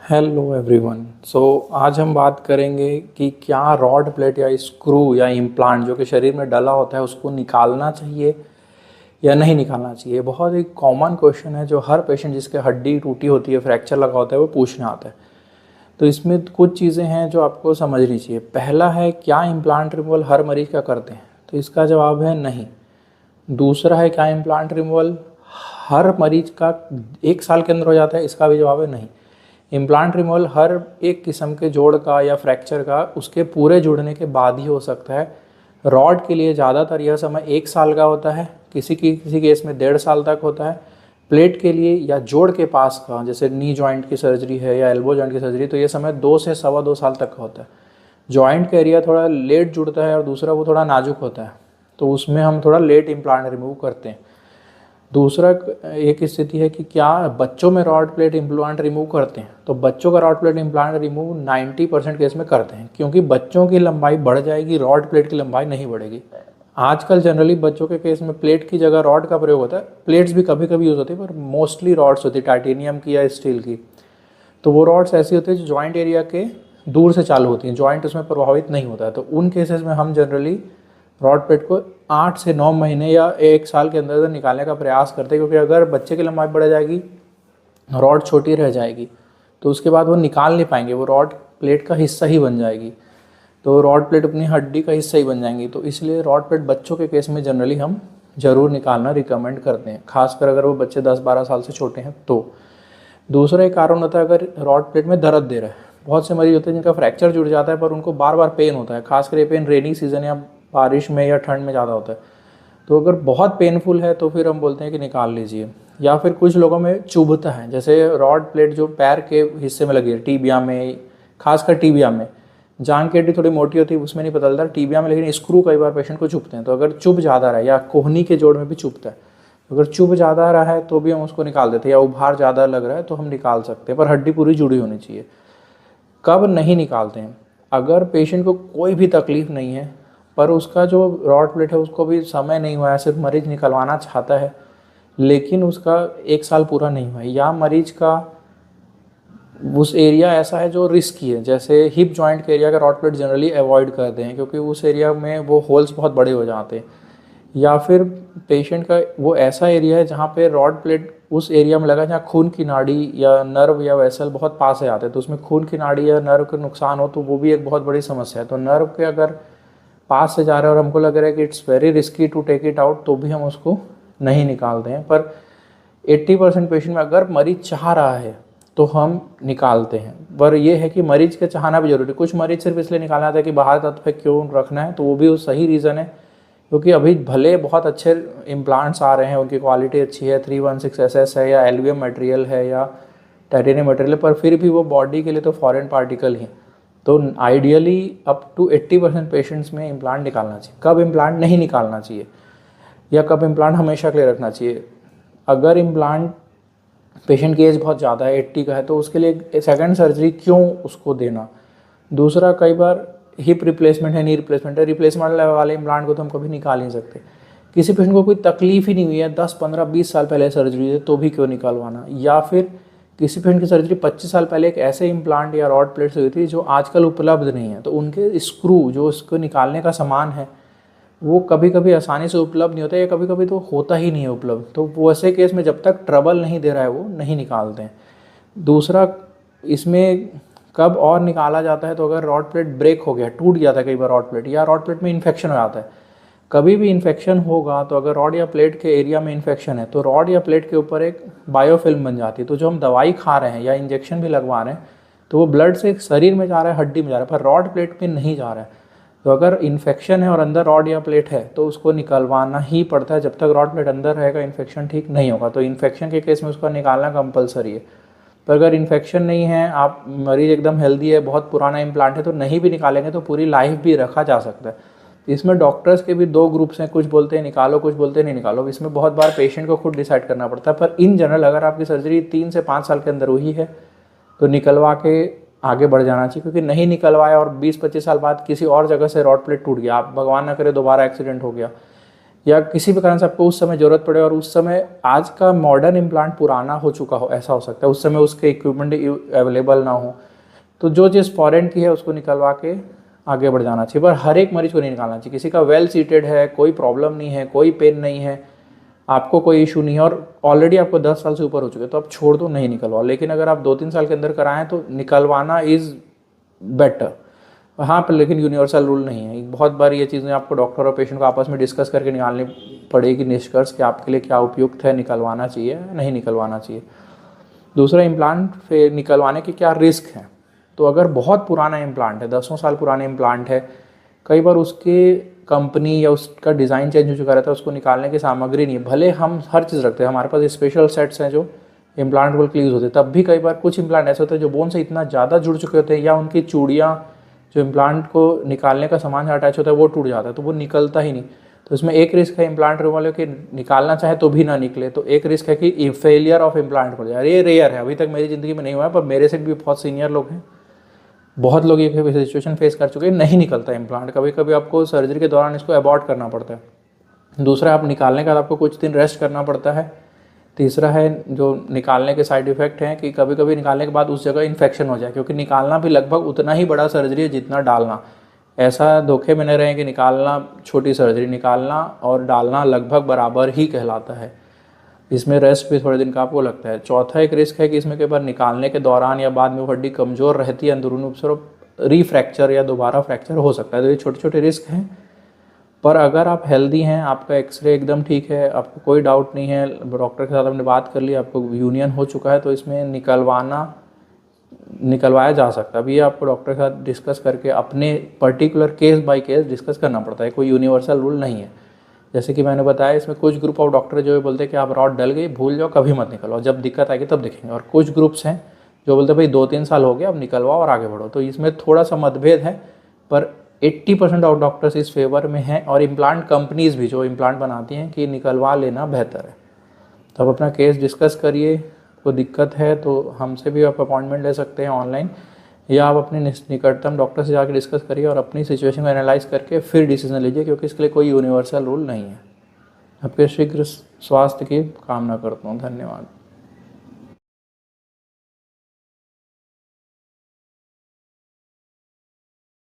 Hello everyone. आज हम बात करेंगे कि क्या रॉड प्लेट या स्क्रू या इम्प्लांट जो कि शरीर में डला होता है उसको निकालना चाहिए या नहीं निकालना चाहिए। बहुत एक कॉमन क्वेश्चन है जो हर पेशेंट जिसके हड्डी टूटी होती है, फ्रैक्चर लगा होता है, वो पूछने आता है। तो इसमें कुछ चीज़ें हैं जो आपको समझनी चाहिए। पहला है, क्या इम्प्लांट रिमूवल हर मरीज़ का करते हैं? तो इसका जवाब है नहीं। दूसरा है, क्या इम्प्लांट रिमूवल हर मरीज का 1 साल के अंदर हो जाता है? इसका भी जवाब है नहीं। इम्प्लांट रिमूवल हर एक किस्म के जोड़ का या फ्रैक्चर का उसके पूरे जुड़ने के बाद ही हो सकता है। रॉड के लिए ज़्यादातर यह समय 1 साल का होता है, किसी केस में 1.5 साल तक होता है। प्लेट के लिए या जोड़ के पास का, जैसे नी जॉइंट की सर्जरी है या एल्बो जॉइंट की सर्जरी, तो ये समय 2 से सवा 2 साल तक का होता है। जॉइंट का एरिया थोड़ा लेट जुड़ता है और दूसरा वो थोड़ा नाजुक होता है, तो उसमें हम थोड़ा लेट इम्प्लांट रिमूव करते हैं। दूसरा एक स्थिति है कि क्या बच्चों में रॉड प्लेट इम्प्लांट रिमूव करते हैं? तो बच्चों का rod plate implant remove 90% case में करते हैं, क्योंकि बच्चों की लंबाई बढ़ जाएगी, रॉड प्लेट की लंबाई नहीं बढ़ेगी। आजकल जनरली बच्चों के केस में प्लेट की जगह रॉड का प्रयोग होता है। प्लेट्स भी कभी कभी यूज़ होती है, पर मोस्टली रॉड्स होती है, टाइटेनियम की या स्टील की। तो वो रॉड्स ऐसी होती है जो जॉइंट एरिया के दूर से चालू होती हैं, जॉइंट उसमें प्रभावित नहीं होता है। तो उन केसेस में हम जनरली रॉड प्लेट को 8 से 9 महीने या 1 साल के अंदर निकालने का प्रयास करते हैं, क्योंकि अगर बच्चे की लंबाई बढ़ जाएगी, रॉड छोटी रह जाएगी, तो उसके बाद वो निकाल नहीं पाएंगे, वो रॉड प्लेट का हिस्सा ही बन जाएगी। तो रॉड प्लेट अपनी हड्डी का हिस्सा ही बन जाएंगी। तो इसलिए रॉड प्लेट बच्चों के केस में जनरली हम ज़रूर निकालना रिकमेंड करते हैं, खासकर अगर वो बच्चे 10-12 साल से छोटे हैं तो। दूसरा एक कारण होता है, अगर रॉड प्लेट में दर्द दे रहा है। बहुत से मरीज होते हैं जिनका फ्रैक्चर जुड़ जाता है पर उनको बार बार पेन होता है, खासकर ये पेन रेनी सीजन या बारिश में या ठंड में ज़्यादा होता है। तो अगर बहुत पेनफुल है तो फिर हम बोलते हैं कि निकाल लीजिए। या फिर कुछ लोगों में चुभता है, जैसे रॉड प्लेट जो पैर के हिस्से में लगी है, टीबिया में, खासकर टीबिया में। जांघ की हड्डी थोड़ी मोटी होती है, उसमें नहीं पता चलता टीबिया में, लेकिन स्क्रू कई बार पेशेंट को चुभते हैं। तो अगर चुभ ज़्यादा रहा है, या कोहनी के जोड़ में भी चुभता है, अगर चुभ ज़्यादा रहा है तो भी हम उसको निकाल देते हैं। या उभार ज़्यादा लग रहा है तो हम निकाल सकते हैं, पर हड्डी पूरी जुड़ी होनी चाहिए। कब नहीं निकालते हैं? अगर पेशेंट को कोई भी तकलीफ नहीं है, पर उसका जो रॉड प्लेट है उसको भी समय नहीं हुआ है, सिर्फ मरीज निकलवाना चाहता है, लेकिन उसका 1 साल पूरा नहीं हुआ है, या मरीज का उस एरिया ऐसा है जो रिस्की है, जैसे हिप जॉइंट के एरिया का रॉड प्लेट जनरली अवॉइड करते हैं, क्योंकि उस एरिया में वो होल्स बहुत बड़े हो जाते हैं। या फिर पेशेंट का वो ऐसा एरिया है जहाँ पे रॉड प्लेट उस एरिया में लगा जहाँ खून की नाड़ी या नर्व या वेसल बहुत पास से आते हैं, तो उसमें खून की नाड़ी या नर्व का नुकसान हो तो वो भी एक बहुत बड़ी समस्या है। तो नर्व के अगर पास से जा रहा है और हमको लग रहा है कि it's very risky to take it out, तो भी हम उसको नहीं निकालते हैं। पर 80% पेशेंट में अगर मरीज चाह रहा है तो हम निकालते हैं। पर ये है कि मरीज का चाहना भी जरूरी है। कुछ मरीज सिर्फ इसलिए निकालना था कि बाहर तत्व क्यों रखना है, तो वो भी उस सही रीज़न है, क्योंकि अभी भले बहुत अच्छे इम्प्लांट्स आ रहे हैं, उनकी क्वालिटी अच्छी है, 316SS है या एल्वियम मटेरियल है या टाइटेनियम मटेरियल, पर फिर भी वो बॉडी के लिए तो फॉरेन पार्टिकल ही। तो आइडियली अप टू 80% पेशेंट्स में इम्प्लांट निकालना चाहिए। कब इम्प्लांट नहीं निकालना चाहिए या कब इम्प्लांट हमेशा के लिए रखना चाहिए? अगर इम्प्लांट पेशेंट की एज बहुत ज़्यादा है, 80 का है, तो उसके लिए सेकंड सर्जरी क्यों उसको देना? दूसरा, कई बार हिप रिप्लेसमेंट है, नी रिप्लेसमेंट है, रिप्लेसमेंट वाले इम्प्लांट को तो हम कभी निकाल नहीं सकते। किसी पेशेंट को कोई तकलीफ ही नहीं हुई है, 10, 15, 20 साल पहले सर्जरी है, तो भी क्यों निकालवाना? या फिर किसी पेशेंट की सर्जरी 25 साल पहले एक ऐसे इम्प्लांट या रॉड प्लेट से हुई थी जो आजकल उपलब्ध नहीं है, तो उनके स्क्रू जो उसको निकालने का सामान है वो कभी कभी आसानी से उपलब्ध नहीं होता है, या कभी कभी तो होता ही नहीं है उपलब्ध। तो वैसे केस में जब तक ट्रबल नहीं दे रहा है वो नहीं निकालते हैं। दूसरा, इसमें कब और निकाला जाता है? तो अगर रॉड प्लेट ब्रेक हो गया, टूट जाता है कई बार रॉड प्लेट, या रॉड प्लेट में इन्फेक्शन हो जाता है। कभी भी इन्फेक्शन होगा तो अगर रॉड या प्लेट के एरिया में इन्फेक्शन है तो रॉड या प्लेट के ऊपर एक बायोफिल्म बन जाती है। तो जो हम दवाई खा रहे हैं या इंजेक्शन भी लगवा रहे हैं तो वो ब्लड से शरीर में जा रहा है, हड्डी में जा रहा है, पर रॉड प्लेट में नहीं जा रहा है। तो अगर इन्फेक्शन है और अंदर रॉड या प्लेट है तो उसको निकलवाना ही पड़ता है। जब तक रॉड प्लेट अंदर रहेगा इन्फेक्शन ठीक नहीं होगा। तो इन्फेक्शन के केस में उसका निकालना कंपलसरी है। पर अगर इन्फेक्शन नहीं है, आप मरीज एकदम हेल्दी है, बहुत पुराना इम्प्लांट है, तो नहीं भी निकालेंगे तो पूरी लाइफ भी रखा जा सकता है। इसमें डॉक्टर्स के भी 2 ग्रुप्स हैं, कुछ बोलते हैं निकालो, कुछ बोलते हैं नहीं निकालो। इसमें बहुत बार पेशेंट को खुद डिसाइड करना पड़ता है। पर इन जनरल अगर आपकी सर्जरी 3 से 5 साल के अंदर हुई है तो निकलवा के आगे बढ़ जाना चाहिए, क्योंकि नहीं निकलवाया और 20-25 साल बाद किसी और जगह से रॉड प्लेट टूट गया, आप भगवान ना करे दोबारा एक्सीडेंट हो गया, या किसी भी कारण से आपको उस समय ज़रूरत पड़े और उस समय आज का मॉडर्न इम्प्लांट पुराना हो चुका हो, ऐसा हो सकता है उस समय उसके इक्विपमेंट अवेलेबल ना हो, तो जो चीज़ फॉरेन की है उसको निकलवा के आगे बढ़ जाना चाहिए। पर हर एक मरीज को नहीं निकालना चाहिए। किसी का वेल सीटेड है, कोई प्रॉब्लम नहीं है, कोई पेन नहीं है, आपको कोई इशू नहीं है और ऑलरेडी आपको 10 साल से ऊपर हो चुके तो आप छोड़ दो, नहीं निकलवाओ। लेकिन अगर आप 2-3 साल के अंदर कराएं तो निकलवाना इज़ बेटर। हाँ, पर लेकिन यूनिवर्सल रूल नहीं है। बहुत बार ये चीज़ें आपको डॉक्टर और पेशेंट को आपस में डिस्कस करके निकालनी पड़ेगी निष्कर्ष कि आपके लिए क्या उपयुक्त है, निकलवाना चाहिए नहीं निकलवाना चाहिए। दूसरा, इम्प्लांट निकलवाने के क्या रिस्क हैं। तो अगर बहुत पुराना इम्प्लांट है, 10 साल पुराना इम्प्लांट है, कई बार उसके कंपनी या उसका डिज़ाइन चेंज हो चुका रहता है, उसको निकालने की सामग्री नहीं है। भले हम हर चीज़ रखते हैं, हमारे पास स्पेशल सेट्स हैं जो इम्प्लांट को क्लीज होते हैं, तब भी कई बार कुछ इम्प्लांट ऐसे होते हैं जो बोन से इतना ज़्यादा जुड़ चुके होते हैं या उनकी चूड़ियाँ जो इम्प्लांट को निकालने का सामान अटैच होता है वो टूट जाता है, तो वो निकलता ही नहीं। तो इसमें एक रिस्क है इम्प्लांट रिमूवल कि निकालना चाहे तो भी ना निकले, तो एक रिस्क है कि फेलियर ऑफ इम्प्लांट हो जाए। ये रेयर है, अभी तक मेरी ज़िंदगी में नहीं हुआ है, पर मेरे से भी बहुत सीनियर लोग हैं, बहुत लोग ये सिचुएशन फेस कर चुके हैं, नहीं निकलता इम्प्लांट। कभी कभी आपको सर्जरी के दौरान इसको अबॉर्ट करना पड़ता है। दूसरा, आप निकालने के बाद आपको कुछ दिन रेस्ट करना पड़ता है। तीसरा है जो निकालने के साइड इफ़ेक्ट हैं कि कभी कभी निकालने के बाद उस जगह इन्फेक्शन हो जाए, क्योंकि निकालना भी लगभग उतना ही बड़ा सर्जरी है जितना डालना। ऐसा धोखे में न रहे कि निकालना छोटी सर्जरी, निकालना और डालना लगभग बराबर ही कहलाता है। इसमें रेस्ट भी थोड़े दिन का आपको लगता है। चौथा एक रिस्क है कि इसमें कई बार निकालने के दौरान या बाद में वो हड्डी कमज़ोर रहती है, अंदरूनी रूप से रीफ्रैक्चर या दोबारा फ्रैक्चर हो सकता है। तो ये छोटे छोटे रिस्क हैं, पर अगर आप हेल्दी हैं, आपका एक्सरे एकदम ठीक है, आपको कोई डाउट नहीं है, डॉक्टर के साथ आपने बात कर ली, आपको यूनियन हो चुका है, तो इसमें निकलवाया जा सकता है। अभी आपको डॉक्टर के साथ डिस्कस करके अपने particular case by case discuss करना पड़ता है, कोई यूनिवर्सल रूल नहीं है। जैसे कि मैंने बताया, इसमें कुछ ग्रुप ऑफ डॉक्टर जो बोलते हैं कि आप रॉड डल गई, भूल जाओ, कभी मत निकलवाओ, जब दिक्कत आएगी तब देखेंगे। और कुछ ग्रुप्स हैं जो बोलते हैं भाई 2-3 साल हो गए, अब निकलवाओ और आगे बढ़ो। तो इसमें थोड़ा सा मतभेद है, पर 80% ऑफ डॉक्टर्स इस फेवर में हैं। और इम्प्लांट कंपनीज़ भी जो इम्प्लांट बनाती हैं कि निकलवा लेना बेहतर है। तो आप अपना केस डिस्कस करिए, कोई दिक्कत है तो हमसे भी आप अपॉइंटमेंट ले सकते हैं ऑनलाइन, या आप अपने निकटतम डॉक्टर से जाकर डिस्कस करिए और अपनी सिचुएशन को एनालाइज करके फिर डिसीजन लीजिए, क्योंकि इसके लिए कोई यूनिवर्सल रूल नहीं है। आपके शीघ्र स्वास्थ्य की कामना करता हूँ। धन्यवाद।